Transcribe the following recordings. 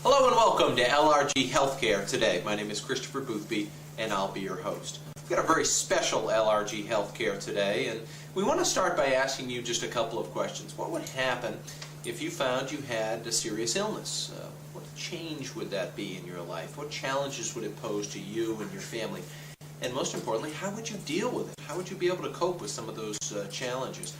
Hello and welcome to LRG Healthcare today. My name is Christopher Boothby and I'll be your host. We've got a very special LRG Healthcare today, and we want to start by asking you just a couple of questions. What would happen if you found you had a serious illness? What change would that be in your life? What challenges would it pose to you and your family? And most importantly, how would you deal with it? How would you be able to cope with some of those challenges?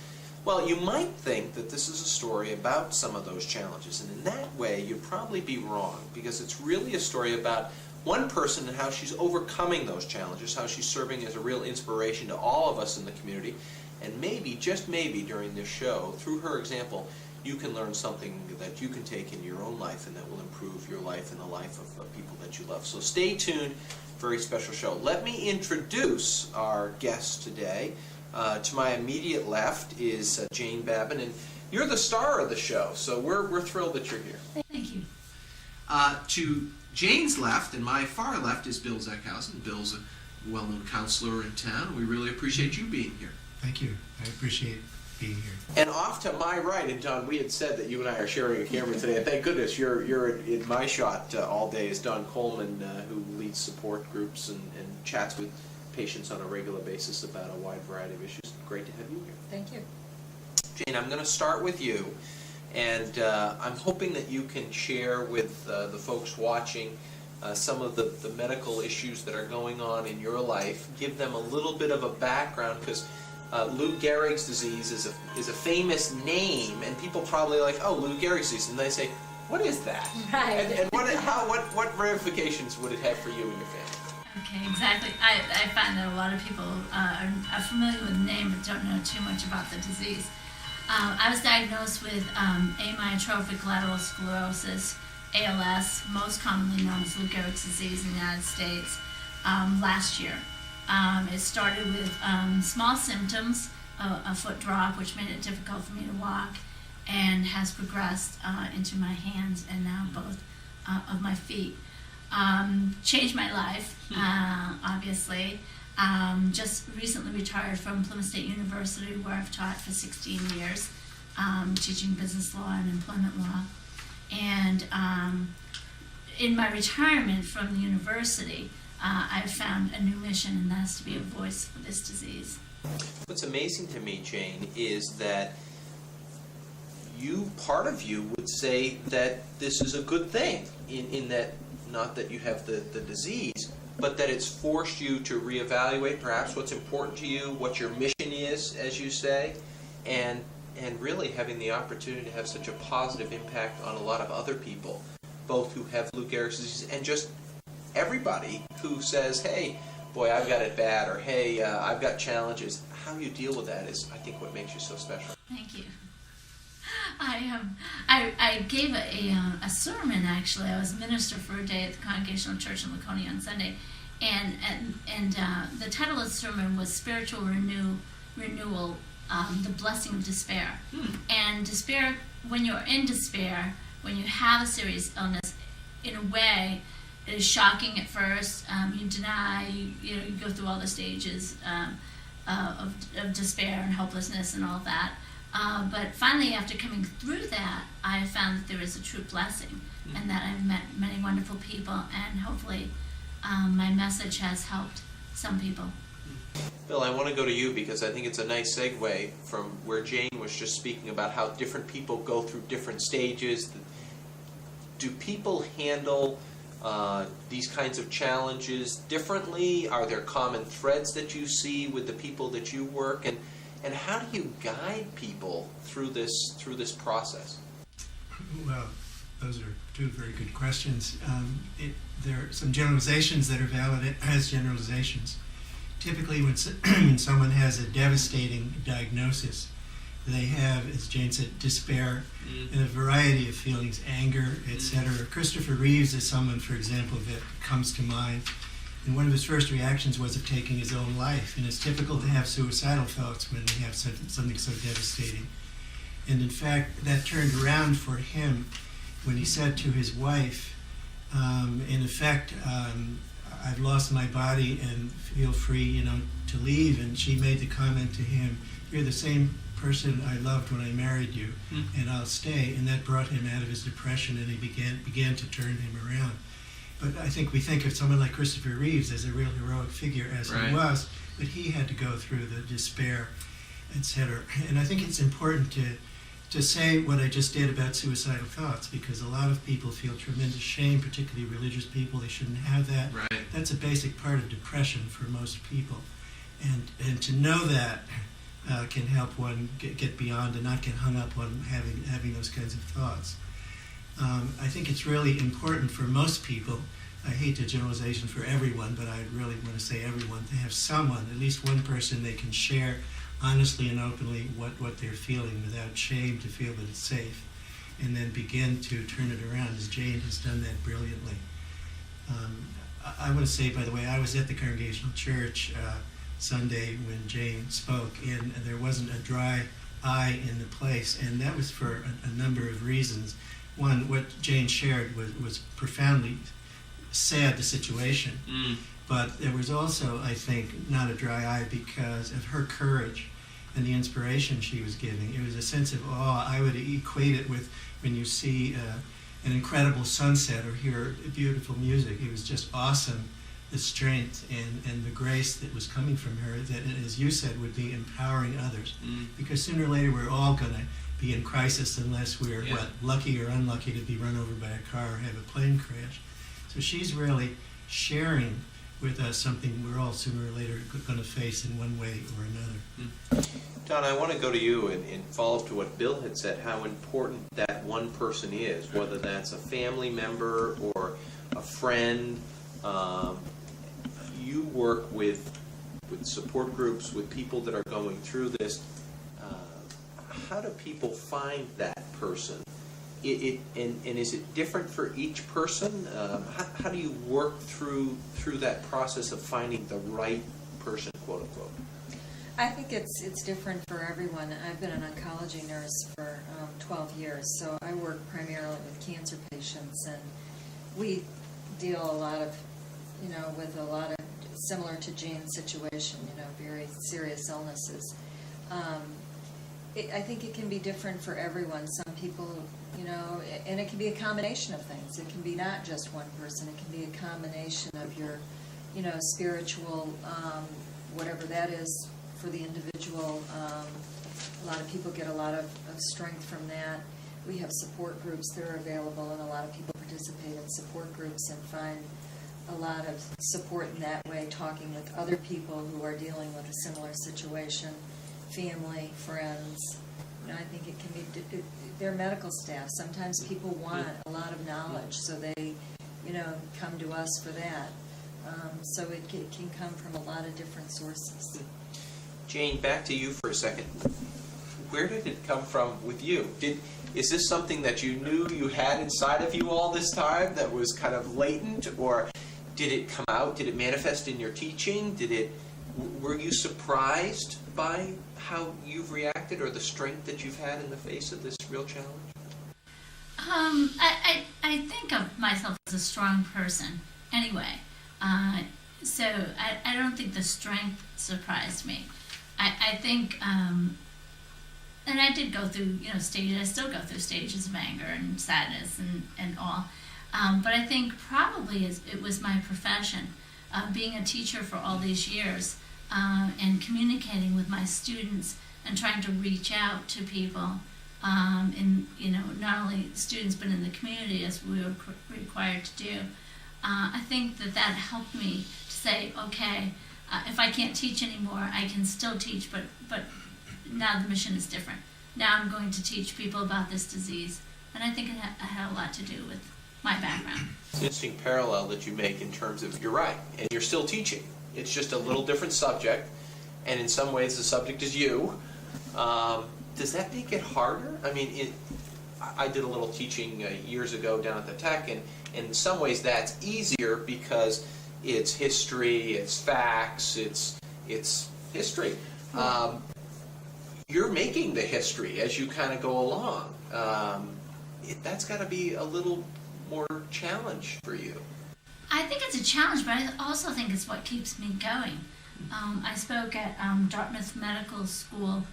Well, you might think that this is a story about some of those challenges, and in that way you'd probably be wrong, because it's really a story about one person and how she's overcoming those challenges, how she's serving as a real inspiration to all of us in the community, and maybe, just maybe, during this show, through her example, you can learn something that you can take in your own life and that will improve your life and the life of people that you love. So stay tuned, very special show. Let me introduce our guest today. To my immediate left is Jane Babin, and you're the star of the show, so we're thrilled that you're here. Thank you. To Jane's left and my far left is Bill Zeckhausen. Bill's a well-known counselor in town. We really appreciate you being here. Thank you. I appreciate being here. And off to my right, and Don, we had said that you and I are sharing a camera today, and thank goodness you're in my shot all day, is Don Coleman, who leads support groups and chats with patients on a regular basis about a wide variety of issues. Great to have you here. Thank you. Jane, I'm going to start with you, and I'm hoping that you can share with the folks watching some of the medical issues that are going on in your life. Give them a little bit of a background, because Lou Gehrig's disease is a famous name, and people probably are like, oh, Lou Gehrig's disease, and they say, what is that? Right. And what ramifications would it have for you and your family? Okay, exactly. I find that a lot of people are familiar with the name but don't know too much about the disease. I was diagnosed with amyotrophic lateral sclerosis, ALS, most commonly known as Lou Gehrig's disease in the United States, last year. It started with small symptoms, a foot drop, which made it difficult for me to walk, and has progressed into my hands and now both of my feet. Changed my life, obviously. Just recently retired from Plymouth State University, where I've taught for 16 years, teaching business law and employment law. And in my retirement from the university, I've found a new mission, and that's to be a voice for this disease. What's amazing to me, Jane, is that part of you would say that this is a good thing, in that, not that you have the disease, but that it's forced you to reevaluate perhaps what's important to you, what your mission is, as you say, and really having the opportunity to have such a positive impact on a lot of other people, both who have Lou Gehrig's disease and just everybody who says, hey, boy, I've got it bad, or hey, I've got challenges. How you deal with that is, I think, what makes you so special. Thank you. I gave a sermon, actually. I was a minister for a day at the Congregational Church in Laconia on Sunday, and the title of the sermon was Spiritual Renewal, the Blessing of Despair. And despair, when you're in despair, when you have a serious illness, in a way, it is shocking at first. You deny, you go through all the stages of despair and hopelessness and all that. But finally, after coming through that, I found that there is a true blessing, and that I've met many wonderful people, and hopefully my message has helped some people. Bill, I want to go to you, because I think it's a nice segue from where Jane was just speaking about how different people go through different stages. Do people handle these kinds of challenges differently? Are there common threads that you see with the people that you work? And how do you guide people through this process? Well, those are two very good questions. There are some generalizations that are valid as generalizations. Typically, when someone has a devastating diagnosis, they have, as Jane said, despair and a variety of feelings, anger, etc. Christopher Reeves is someone, for example, that comes to mind. And one of his first reactions was of taking his own life. And it's typical to have suicidal thoughts when they have something so devastating. And in fact, that turned around for him when he said to his wife, in effect, I've lost my body and feel free, to leave. And she made the comment to him, you're the same person I loved when I married you, and I'll stay. And that brought him out of his depression, and he began to turn him around. But I think we think of someone like Christopher Reeves as a real heroic figure, as he was, but he had to go through the despair, etc. And I think it's important to say what I just did about suicidal thoughts, because a lot of people feel tremendous shame, particularly religious people. They shouldn't have that. Right. That's a basic part of depression for most people. And to know that can help one get beyond and not get hung up on having those kinds of thoughts. I think it's really important for most people, I hate the generalization for everyone, but I really want to say everyone, to have someone, at least one person they can share honestly and openly what they're feeling without shame, to feel that it's safe, and then begin to turn it around, as Jane has done that brilliantly. I want to say, by the way, I was at the Congregational Church Sunday when Jane spoke, and there wasn't a dry eye in the place, and that was for a number of reasons. One, what Jane shared was profoundly sad, the situation, but there was also, I think, not a dry eye because of her courage and the inspiration she was giving. It was a sense of awe. I would equate it with when you see an incredible sunset or hear beautiful music. It was just awesome, the strength and the grace that was coming from her that, as you said, would be empowering others. Because sooner or later we're all going to be in crisis unless we're, lucky or unlucky to be run over by a car or have a plane crash. So she's really sharing with us something we're all sooner or later going to face in one way or another. Don, I want to go to you and follow up to what Bill had said, how important that one person is, whether that's a family member or a friend. You work with support groups, with people that are going through this. How do people find that person? And is it different for each person? How do you work through that process of finding the right person, quote unquote? I think it's different for everyone. I've been an oncology nurse for 12 years, so I work primarily with cancer patients, and we deal a lot of, with a lot of, similar to Jane's situation, very serious illnesses. I think it can be different for everyone. Some people, and it can be a combination of things. It can be not just one person. It can be a combination of your, spiritual, whatever that is for the individual. A lot of people get a lot of strength from that. We have support groups that are available, and a lot of people participate in support groups and find a lot of support in that way, talking with other people who are dealing with a similar situation. Family, friends, I think it can be, they're medical staff. Sometimes people want a lot of knowledge, so they, come to us for that. So it can come from a lot of different sources. Jane, back to you for a second. Where did it come from with you? Is this something that you knew you had inside of you all this time that was kind of latent, or did it come out? Did it manifest in your teaching? Were you surprised by how you've reacted or the strength that you've had in the face of this real challenge? I think of myself as a strong person anyway. So I don't think the strength surprised me. I think, and I did go through, stages, I still go through stages of anger and sadness and all. But I think probably it was my profession, being a teacher for all these years, and communicating with my students and trying to reach out to people, and not only students but in the community, as we were required to do. I think that helped me to say, okay, if I can't teach anymore, I can still teach, but now the mission is different. Now I'm going to teach people about this disease, and I think it had a lot to do with my background. It's an interesting parallel that you make in terms of, you're right, and you're still teaching. It's just a little different subject, and in some ways the subject is you. Does that make it harder? I mean, I did a little teaching years ago down at the Tech, and in some ways that's easier because it's history, it's facts, it's history. You're making the history as you kind of go along. That's got to be a little more challenge for you. I think it's a challenge, but I also think it's what keeps me going. I spoke at Dartmouth Medical School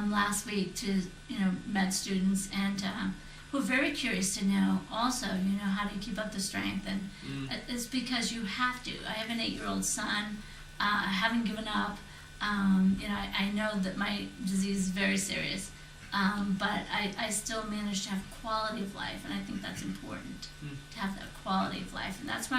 last week to med students and who are very curious to know also how do you keep up the strength, and it's because you have to. I have an 8-year-old son. I haven't given up. I know that my disease is very serious, but I still manage to have quality of life, and I think that's important to have that quality of life, and that's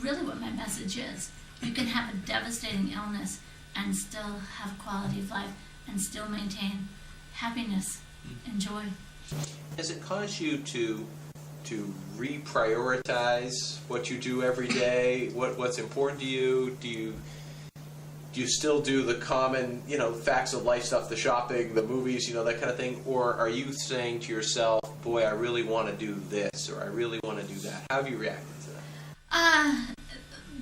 really what my message is. You can have a devastating illness and still have quality of life and still maintain happiness and joy. Has it caused you to reprioritize what you do every day? What's important to you? Do you still do the common, facts of life stuff, the shopping, the movies, that kind of thing? Or are you saying to yourself, boy, I really want to do this, or I really want to do that? How have you reacted to that?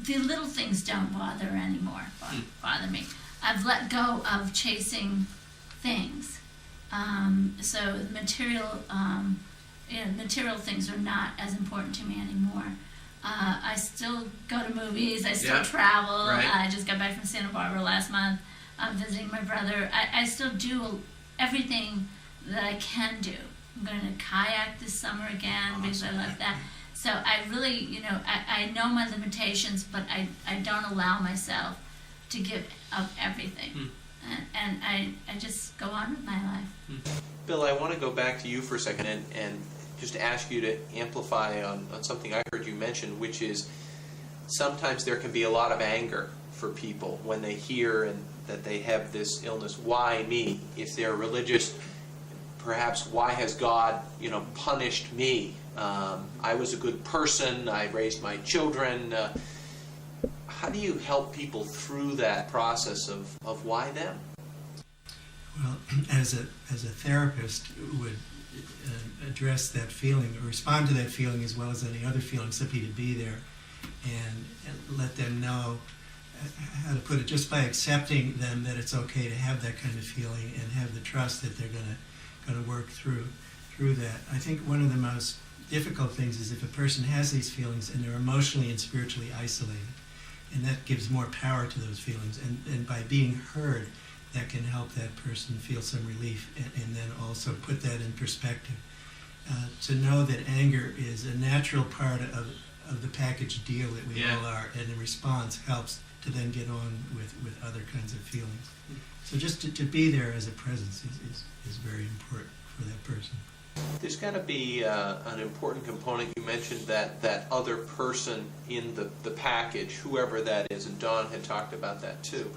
The little things don't bother me. I've let go of chasing things. So material things are not as important to me anymore. I still go to movies. I still travel. Right. I just got back from Santa Barbara last month, visiting my brother. I still do everything that I can do. I'm going to kayak this summer again because I love that. So I really, I know my limitations, but I don't allow myself to give up everything. And I just go on with my life. Bill, I want to go back to you for a second and just ask you to amplify on something I heard you mention, which is sometimes there can be a lot of anger for people when they hear that they have this illness. Why me? If they're religious, perhaps why has God, punished me? I was a good person. I raised my children. How do you help people through that process of why them? Well, as a therapist, would address that feeling or respond to that feeling as well as any other feeling, simply to be there and let them know how to put it, just by accepting them that it's okay to have that kind of feeling and have the trust that they're going to work through that. I think one of the most difficult things is if a person has these feelings and they're emotionally and spiritually isolated, and that gives more power to those feelings, and by being heard, that can help that person feel some relief, and then also put that in perspective. To know that anger is a natural part of the package deal that we all are, and the response helps to then get on with other kinds of feelings. So just to be there as a presence is very important for that person. There's got to be an important component. You mentioned that other person in the package, whoever that is, and Dawn had talked about that too.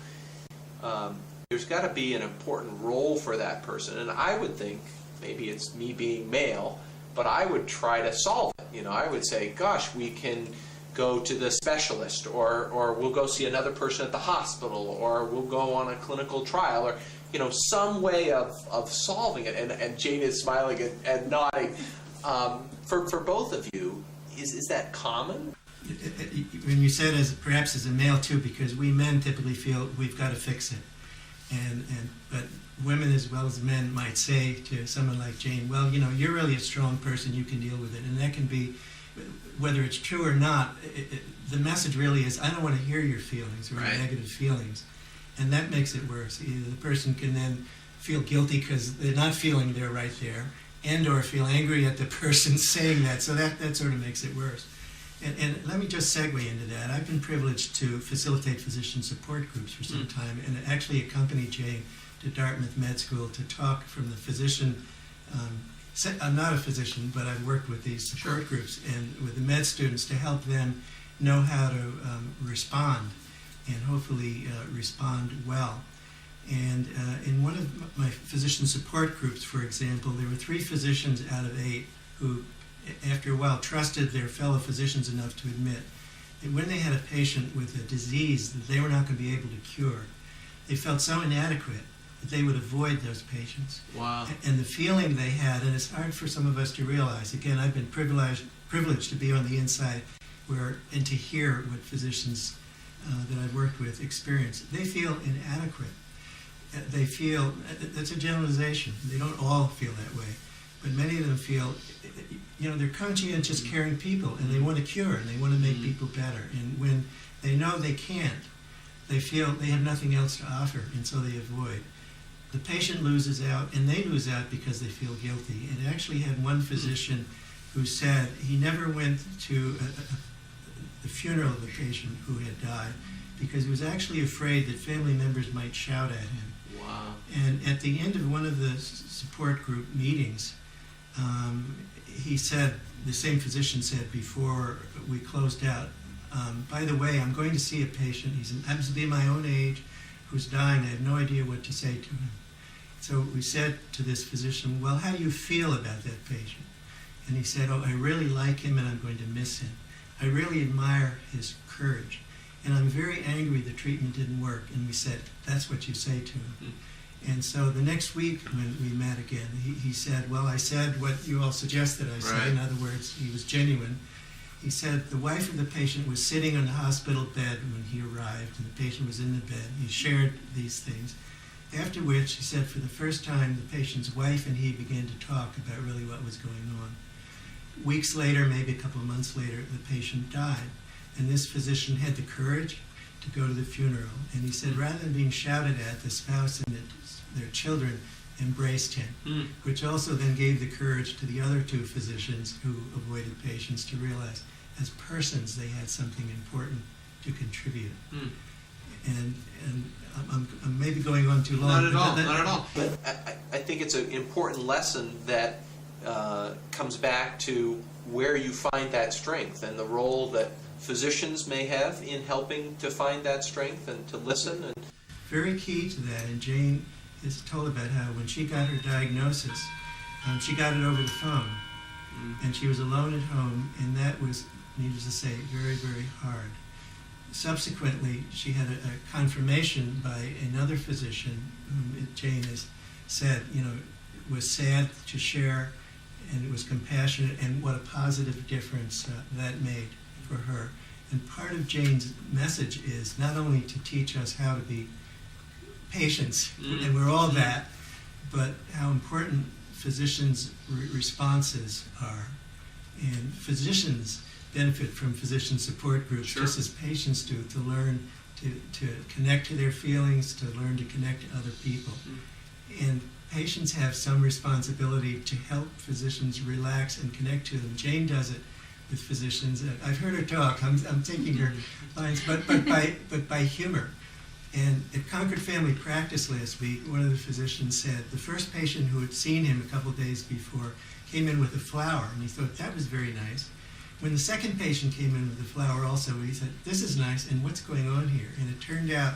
There's got to be an important role for that person, and I would think, maybe it's me being male, but I would try to solve it. I would say, gosh, we can go to the specialist, or we'll go see another person at the hospital, or we'll go on a clinical trial, or some way of solving it. And Jane is smiling and nodding. For both of you, is that common? When you said perhaps as a male too, because we men typically feel we've got to fix it, but women as well as men might say to someone like Jane, well, you're really a strong person, you can deal with it, and that can be, whether it's true or not, the message really is, I don't want to hear your feelings or Right. negative feelings. And that makes it worse. Either the person can then feel guilty because they're not feeling they're right there, and or feel angry at the person saying that. So that sort of makes it worse. And let me just segue into that. I've been privileged to facilitate physician support groups for some time, and actually accompanied Jane to Dartmouth Med School to talk from the physician. I'm not a physician, but I've worked with these support groups and with the med students to help them know how to respond, and hopefully respond well. And in one of my physician support groups, for example, there were 3 physicians out of 8 who, after a while, trusted their fellow physicians enough to admit that when they had a patient with a disease that they were not going to be able to cure, they felt so inadequate that they would avoid those patients. Wow. And the feeling they had, and it's hard for some of us to realize, again, I've been privileged to be on the inside and to hear what physicians that I've worked with experience. They feel inadequate. They feel, that's a generalization, they don't all feel that way, but many of them feel, they're conscientious, caring people, and they want to cure, and they want to make people better. And when they know they can't, they feel they have nothing else to offer, and so they avoid. the patient loses out, and they lose out because they feel guilty. And actually had one physician who said he never went to the funeral of a patient who had died because he was actually afraid that family members might shout at him. Wow. And at the end of one of the support group meetings, he said, the same physician said before we closed out, by the way, I'm going to see a patient, he happens to be my own age, who's dying. I have no idea what to say to him. So we said to this physician, well, how do you feel about that patient? And he said, oh, I really like him and I'm going to miss him. I really admire his courage. And I'm very angry the treatment didn't work. And we said, that's what you say to him. And so the next week when we met again, he said, well, I said what you all suggested I say. Right. In other words, he was genuine. He said the wife of the patient was sitting on the hospital bed when he arrived, and the patient was in the bed. He shared these things. After which, he said, for the first time, the patient's wife and he began to talk about really what was going on. Weeks later, maybe a couple of months later, the patient died. And this physician had the courage to go to the funeral. And he said, rather than being shouted at, the spouse and their children embraced him, which also then gave the courage to the other two physicians who avoided patients to realize as persons they had something important to contribute. And I'm maybe going on too long. Not at all, not at all. But I think it's an important lesson that comes back to where you find that strength and the role that physicians may have in helping to find that strength and to listen. And very key to that, and Jane is told about how when she got her diagnosis, she got it over the phone, and she was alone at home, and that was, needless to say, very, very hard. Subsequently, she had a confirmation by another physician, whom Jane has said, was sad to share, and it was compassionate, and what a positive difference that made for her. And part of Jane's message is not only to teach us how to be patients, and we're all that, but how important physicians' responses are. And physicians benefit from physician support groups, just as patients do, to learn to connect to their feelings, to learn to connect to other people. And patients have some responsibility to help physicians relax and connect to them. Jane does it with physicians. I've heard her talk. I'm taking her lines, but by humor. And at Concord Family Practice last week, one of the physicians said the first patient who had seen him a couple days before came in with a flower, and he thought that was very nice. When the second patient came in with the flower also, he said, this is nice, and what's going on here? And it turned out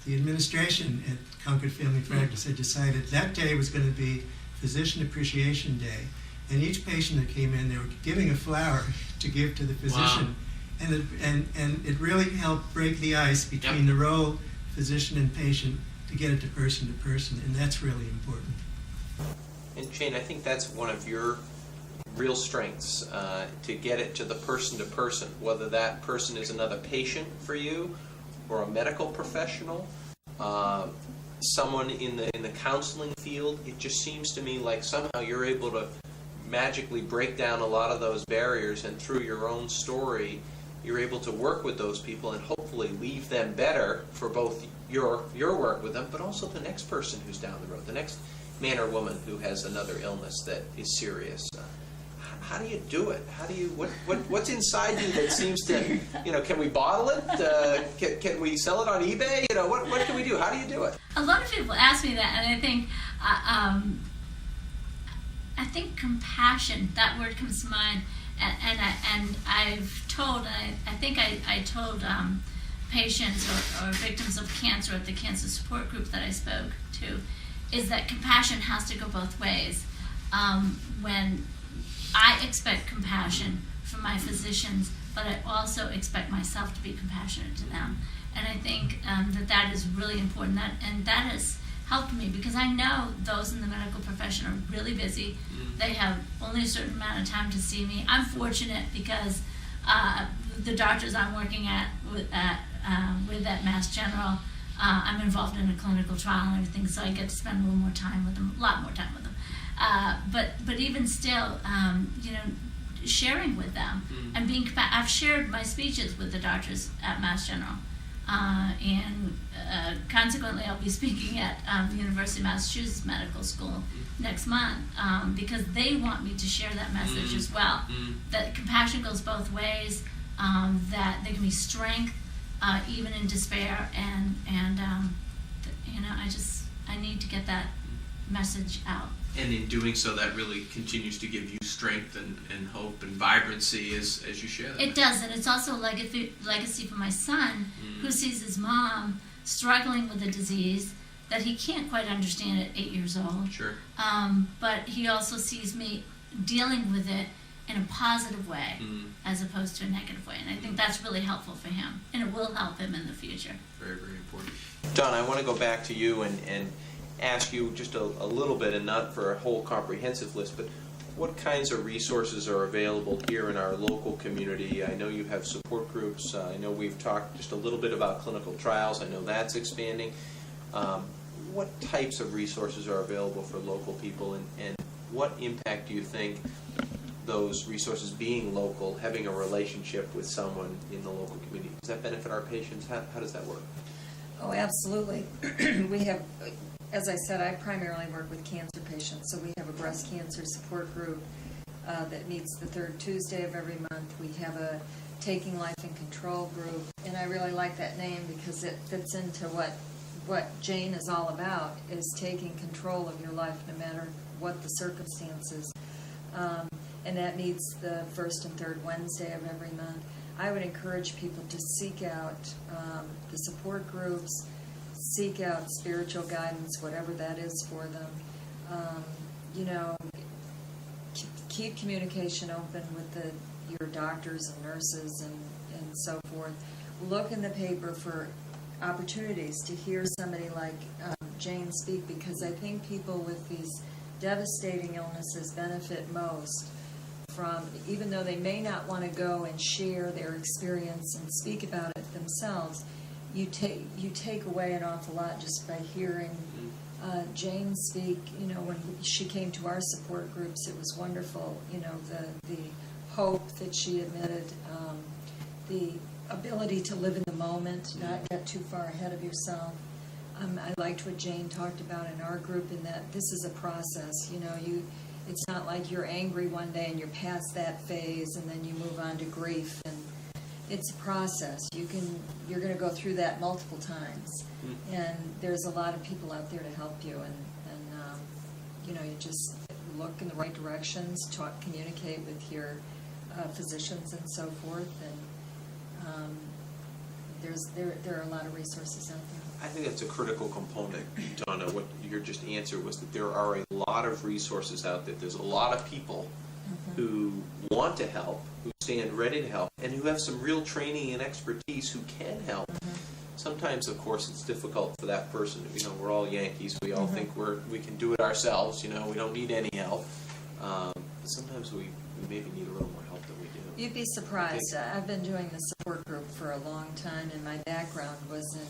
the administration at Concord Family Practice had decided that day was going to be Physician Appreciation Day. And each patient that came in, they were giving a flower to give to the physician. Wow. And it really helped break the ice between the role physician and patient to get it to person, and that's really important. And Jane, I think that's one of your real strengths, to get it to person, whether that person is another patient for you, or a medical professional, someone in the counseling field. It just seems to me like somehow you're able to magically break down a lot of those barriers, and through your own story, you're able to work with those people and hopefully leave them better for both your work with them, but also the next person who's down the road, the next man or woman who has another illness that is serious. How do you do it? How do you what's inside you that seems to, can we bottle it? Can we sell it on eBay? What can we do? How do you do it? A lot of people ask me that, and I think compassion, that word comes to mind, and I've told, I think I told patients or victims of cancer at the cancer support group that I spoke to, is that compassion has to go both ways. When I expect compassion from my physicians, but I also expect myself to be compassionate to them. And I think that is really important, and that has helped me, because I know those in the medical profession are really busy. They have only a certain amount of time to see me. I'm fortunate because the doctors I'm working with at Mass General, I'm involved in a clinical trial and everything, so I get to spend a lot more time with them. But even still, sharing with them and being I've shared my speeches with the doctors at Mass General, and consequently I'll be speaking at the University of Massachusetts Medical School next month because they want me to share that message as well, that compassion goes both ways, that there can be strength even in despair, and you know, I need to get that message out. And in doing so, that really continues to give you strength and hope and vibrancy as you share that. It does, and it's also a legacy for my son, who sees his mom struggling with a disease that he can't quite understand at 8 years old. Sure. But he also sees me dealing with it in a positive way as opposed to a negative way. And I think that's really helpful for him, and it will help him in the future. Very, very important. Don, I want to go back to you and ask you just a little bit, and not for a whole comprehensive list, but what kinds of resources are available here in our local community? I know you have support groups. I know we've talked just a little bit about clinical trials. I know that's expanding. What types of resources are available for local people, and what impact do you think those resources, being local, having a relationship with someone in the local community, does that benefit our patients? How does that work? Oh, absolutely. We have, as I said, I primarily work with cancer patients, so we have a breast cancer support group that meets the third Tuesday of every month. We have a Taking Life in Control group, and I really like that name because it fits into what Jane is all about, is taking control of your life no matter what the circumstances. And that meets the first and third Wednesday of every month. I would encourage people to seek out the support groups, seek out spiritual guidance, whatever that is for them. You know, keep communication open with your doctors and nurses and so forth. Look in the paper for opportunities to hear somebody like Jane speak, because I think people with these devastating illnesses benefit most from, even though they may not want to go and share their experience and speak about it themselves, you take away an awful lot just by hearing Jane speak. You know, when she came to our support groups, it was wonderful. You know, the hope that she admitted, the ability to live in the moment, not get too far ahead of yourself. I liked what Jane talked about in our group, in that this is a process. You know, it's not like you're angry one day and you're past that phase and then you move on to grief. And it's a process. You're going to go through that multiple times, and there's a lot of people out there to help you. And you know, you just look in the right directions, communicate with your physicians and so forth. And there are a lot of resources out there. I think that's a critical component, Donna. What your just answer was that there are a lot of resources out there. There's a lot of people who want to help, who stand ready to help, and who have some real training and expertise who can help. Sometimes, of course, it's difficult for that person. You know, we're all Yankees. We all think we can do it ourselves. You know, we don't need any help. Sometimes we maybe need a little more help than we do. You'd be surprised. I've been doing the support group for a long time, and my background was in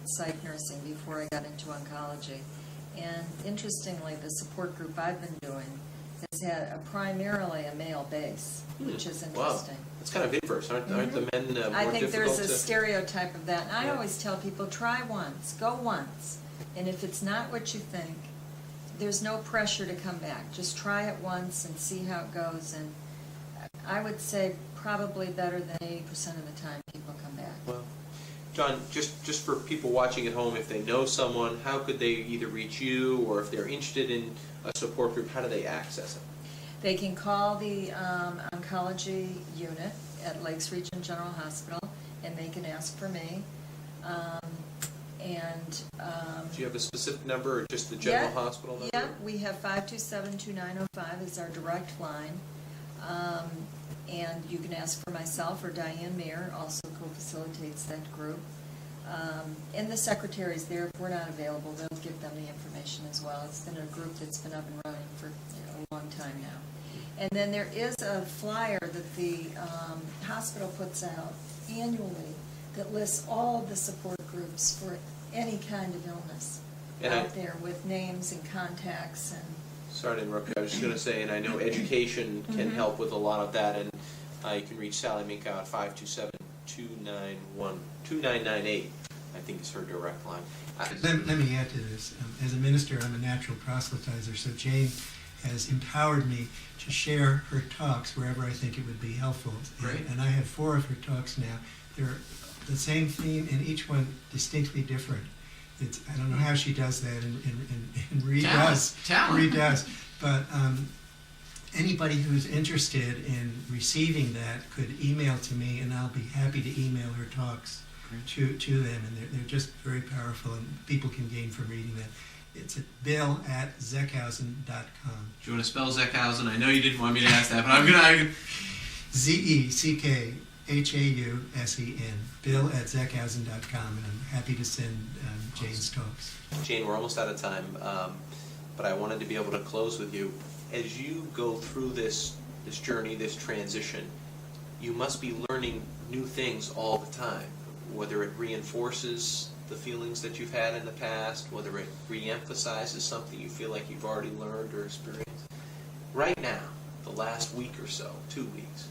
psych nursing before I got into oncology. And interestingly, the support group I've been doing has had primarily a male base, which is interesting. Wow. That's kind of inverse. Aren't the men more difficult? I think there's a stereotype of that. And I always tell people, try once, go once. And if it's not what you think, there's no pressure to come back. Just try it once and see how it goes. And I would say probably better than 80% of the time people come back. Well, John, just for people watching at home, if they know someone, how could they either reach you, or if they're interested in a support group, how do they access it? They can call the oncology unit at Lakes Region General Hospital, and they can ask for me. Do you have a specific number, or just the general hospital number? Yeah, we have 527-2905 is our direct line. And you can ask for myself, or Diane Mayer also co-facilitates that group. And the secretaries there, if we're not available, they'll give them the information as well. It's been a group that's been up and running for a long time now. And then there is a flyer that the hospital puts out annually that lists all of the support groups for any kind of illness out there, with names and contacts. And sorry to interrupt you. I was just going to say, and I know education can help with a lot of that, and you can reach Sally Minkow at 2998, I think is her direct line. Let me add to this. As a minister, I'm a natural proselytizer, so Jane has empowered me to share her talks wherever I think it would be helpful. Great. And I have 4 of her talks now. They're the same theme, and each one distinctly different. I don't know how she does that, and redoes. But anybody who's interested in receiving that could email to me, and I'll be happy to email her talks to them. And they're just very powerful, and people can gain from reading them. It's at bill@zeckhausen.com. Do you want to spell Zeckhausen? I know you didn't want me to ask that, but I'm going to... Zeckhausen, bill@zeckhausen.com, and I'm happy to send Jane's talks. Jane, we're almost out of time, but I wanted to be able to close with you. As you go through this journey, this transition, you must be learning new things all the time, whether it reinforces the feelings that you've had in the past, whether it re-emphasizes something you feel like you've already learned or experienced. Right now, the last week or so, 2 weeks,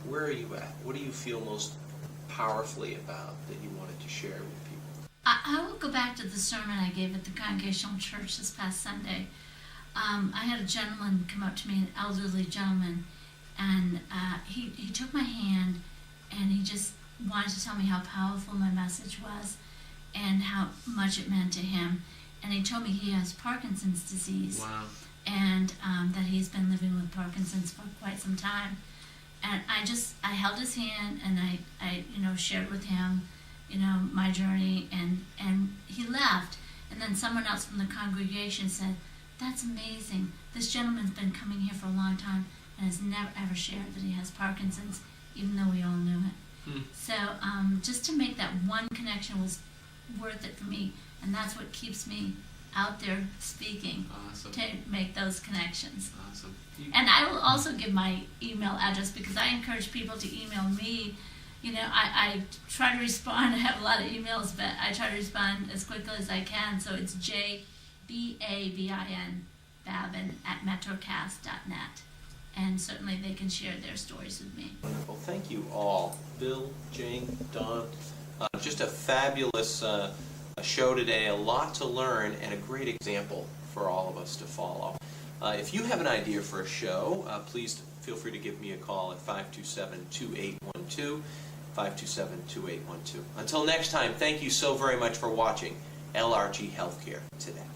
where are you at? What do you feel most powerfully about that you wanted to share with people? I will go back to the sermon I gave at the Congregational Church this past Sunday. I had a gentleman come up to me, an elderly gentleman, and he took my hand, and he just wanted to tell me how powerful my message was and how much it meant to him. And he told me he has Parkinson's disease. Wow. And that he's been living with Parkinson's for quite some time. And I held his hand, and I shared with him, my journey, and he left. And then someone else from the congregation said, "That's amazing. This gentleman's been coming here for a long time and has never ever shared that he has Parkinson's, even though we all knew it." So just to make that one connection was worth it for me, and that's what keeps me out there speaking. Awesome. To make those connections. Awesome. And I will also give my email address, because I encourage people to email me. I try to respond. I have a lot of emails, but I try to respond as quickly as I can. So it's JBABIN, Babin@metrocast.net. And certainly they can share their stories with me. Wonderful. Thank you all. Bill, Jane, Dawn. Just a fabulous show today. A lot to learn and a great example for all of us to follow. If you have an idea for a show, please feel free to give me a call at 527-2812, 527-2812. Until next time, thank you so very much for watching LRG Healthcare Today.